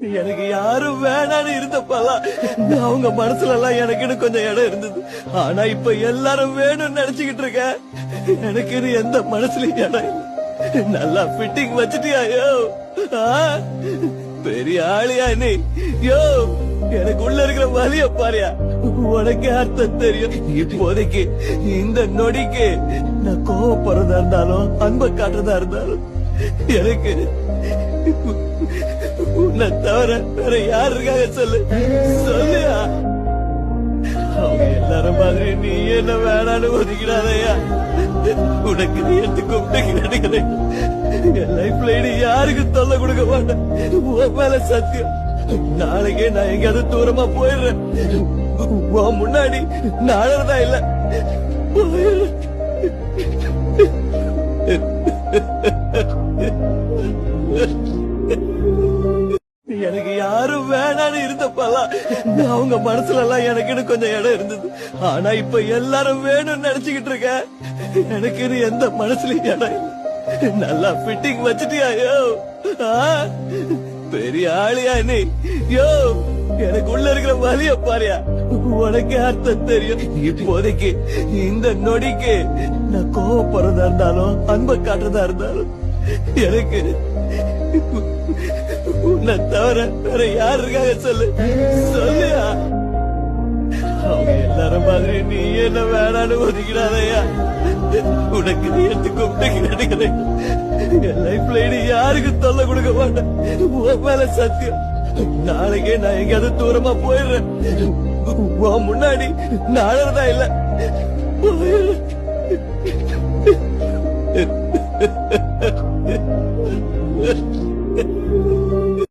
எனக்கு யாரும் வேணான்னு இருந்தப்பெல்லாம் அவங்க மனசுல எல்லாம் எனக்குன்னு கொஞ்சம் இடம் இருந்தது. ஆனா இப்ப எல்லாரும் வேணும்னு நினைச்சுக்கிட்டு இருக்க. எனக்குன்னு எந்த மனசுலயும் இடம் இல்ல. நல்லா ஃபிட்டிங் வச்சிட்டியா யோ? பெரிய ஆளியா நீ யோ? எனக்கு உள்ள இருக்கிற வலிய பாரியா, உனக்கு அர்த்தம் தெரியும். இப்போதைக்கு இந்த நொடிக்கு நான் கோவப்படுறதா இருந்தாலும் அன்பை காட்டுறதா இருந்தாலும் எனக்கு உன்னை தவிர வேற யாரு இருக்காங்க சொல்லு சொல்லியா? அவங்க எல்லாரும் மாதிரி நீ என்ன வேணான்னு ஒதுக்கிடாதையா. உனக்கு நீ எடுத்து கூப்பிட்டு என் லைஃப்ல இனி யாருக்கு தொல்லை கொடுக்க மாட்டேன். உன் மேல சத்தியம். நாளைக்கே நான் எங்கேயாவது தூரமா போயிடுறேன். உன் முன்னாடி நாளதா இல்ல போயிடுறேன். எனக்கு யாரும் வேணான்னு இருந்தப்பெல்லாம் அவங்க மனசுல எல்லாம் எனக்குன்னு கொஞ்சம் இடம் இருந்தது. ஆனா இப்ப எல்லாரும் வேணும்னு நினைச்சுக்கிட்டு இருக்க. எனக்குன்னு எந்த மனசுலயும் இடம் இல்ல. நல்லா ஃபிட்டிங் வச்சிட்டியா யோ? பெரிய ஆளியா நீ யோ? எனக்கு உள்ள இருக்கிற வலிய பாரியா, உனக்கு அர்த்தம் தெரியும். இப்போதைக்கு இந்த நொடிக்கு நான் கோவப்படுறதா இருந்தாலும் அன்பை காட்டுறதா இருந்தாலும் எனக்கு உன்னை தவிர வேற யாரு இருக்காங்க சொல்லு சொல்லியா? அவங்க எல்லாரும் மாதிரி நீ என்ன வேணான்னு ஒதுக்கிடாதையா. உனக்கு நீ எடுத்து கூப்பிட்டு என் லைஃப்ல இனி யாருக்கு தொல்லை கொடுக்க மாட்டேன். உன் மேல சத்தியம். நாளைக்கே நான் எங்கேயாவது தூரமா போயிடுறேன். உன் முன்னாடி நாளதா இல்ல போயிடுறேன். Ha ha ha ha.